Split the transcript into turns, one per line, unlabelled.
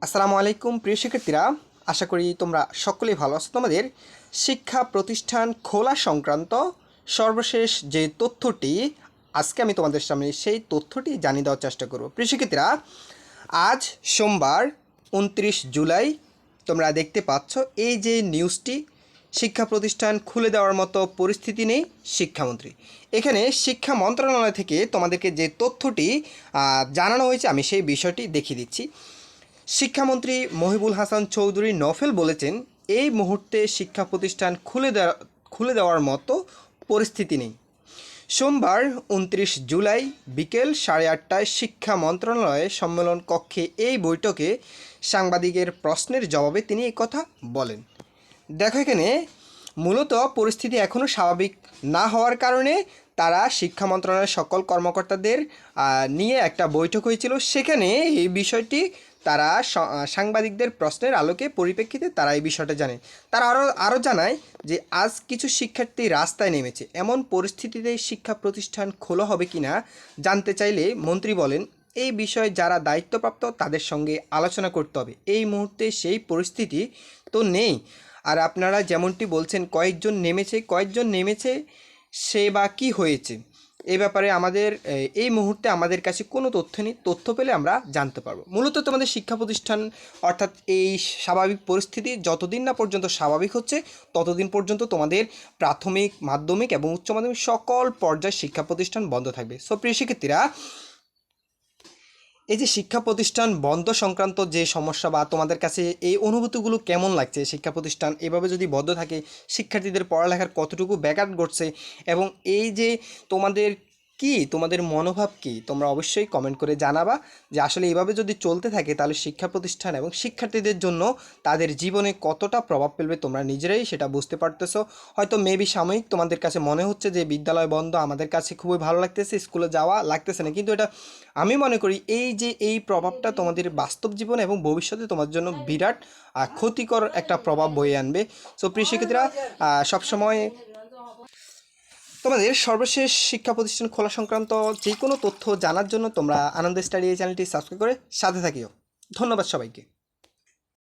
আসসালামু আলাইকুম প্রিয় শিক্ষার্থীরা, আশা করি তোমরা সকলেই ভালো আছো। তোমাদের শিক্ষা প্রতিষ্ঠান খোলা সংক্রান্ত সর্বশেষ যে তথ্যটি আজকে আমি তোমাদের সামনে সেই তথ্যটি জানিয়ে দেওয়ার চেষ্টা করব। প্রিয় শিক্ষার্থীরা, আজ সোমবার 29 জুলাই তোমরা দেখতে পাচ্ছ এই যে নিউজটি, শিক্ষা প্রতিষ্ঠান খুলে দেওয়ার মতো পরিস্থিতি নেই শিক্ষামন্ত্রী। এখানে শিক্ষা মন্ত্রণালয় থেকে তোমাদেরকে যে তথ্যটি জানানো হয়েছে আমি সেই বিষয়টি দেখিয়ে দিচ্ছি। শিক্ষামন্ত্রী মহিবুল হাসান চৌধুরী নফেল বলেছেন, এই মুহূর্তে শিক্ষা প্রতিষ্ঠান খুলে দেওয়ার মতো পরিস্থিতি নেই। সোমবার 29 জুলাই বিকেল 8:30টায় শিক্ষা মন্ত্রণালয়ে সম্মেলন কক্ষে এই বৈঠকে সাংবাদিকের প্রশ্নের জবাবে তিনি এই কথা বলেন। দেখো, এখানে মূলত পরিস্থিতি এখনও স্বাভাবিক না হওয়ার কারণে তারা শিক্ষা মন্ত্রণালয়ের সকল কর্মকর্তাদের নিয়ে একটা বৈঠক হয়েছিল। সেখানে এই বিষয়টি তারা সাংবাদিকদের প্রশ্নের আলোকে পরিপ্রেক্ষিতে তারা এই বিষয়টা জানে। তারা আরও জানায় যে আজ কিছু শিক্ষার্থী রাস্তায় নেমেছে, এমন পরিস্থিতিতে শিক্ষা প্রতিষ্ঠান খোলা হবে কি না জানতে চাইলে মন্ত্রী বলেন, এই বিষয়ে যারা দায়িত্বপ্রাপ্ত তাদের সঙ্গে আলোচনা করতে হবে। এই মুহূর্তে সেই পরিস্থিতি তো নেই। আর আপনারা যেমনটি বলছেন কয়েকজন নেমেছে সে বা কী হয়েছে, এই ব্যাপারে আমাদের এই মুহূর্তে আমাদের কাছে কোনো তথ্য নেই। তথ্য পেলে আমরা জানতে পারবো। মূলত তোমাদের শিক্ষা প্রতিষ্ঠান অর্থাৎ এই স্বাভাবিক পরিস্থিতি যতদিন না পর্যন্ত স্বাভাবিক হচ্ছে ততদিন পর্যন্ত তোমাদের প্রাথমিক, মাধ্যমিক এবং উচ্চ মাধ্যমিক সকল পর্যায়ের শিক্ষা প্রতিষ্ঠান বন্ধ থাকবে। সো প্রিয় শিক্ষার্থীরা, এই যে শিক্ষা প্রতিষ্ঠান বন্ধ সংক্রান্ত যে সমস্যা বা তোমাদের কাছে এই অনুভূতিগুলো কেমন লাগছে? শিক্ষা প্রতিষ্ঠান এভাবে যদি বন্ধ থাকে শিক্ষার্থীদের পড়ালেখার কতটুকু ব্যাঘাত ঘটছে এবং এই যে তোমাদের মনোভাব কী, তোমরা অবশ্যই কমেন্ট করে জানাবা যে আসলে এইভাবে যদি চলতে থাকে তাহলে শিক্ষা প্রতিষ্ঠান এবং শিক্ষার্থীদের জন্য তাদের জীবনে কতটা প্রভাব ফেলবে তোমরা নিজেরাই সেটা বুঝতে পারতেছো। হয়তো মেবি সাময়িক তোমাদের কাছে মনে হচ্ছে যে বিদ্যালয় বন্ধ, আমাদের কাছে খুবই ভালো লাগতেছে, স্কুলে যাওয়া লাগতেছে না, কিন্তু এটা আমি মনে করি এই প্রভাবটা তোমাদের বাস্তব জীবন এবং ভবিষ্যতে তোমার জন্য বিরাট ক্ষতিকর একটা প্রভাব বয়ে আনবে। সো প্রিয় শিক্ষার্থীরা, সবসময় তোমাদের সর্বশেষ শিক্ষা প্রতিষ্ঠান খোলা সংক্রান্ত যে কোনো তথ্য জানার জন্য তোমরা আনন্দ স্টাডি এই চ্যানেলটি সাবস্ক্রাইব করে সাথে থাকিও। ধন্যবাদ সবাইকে।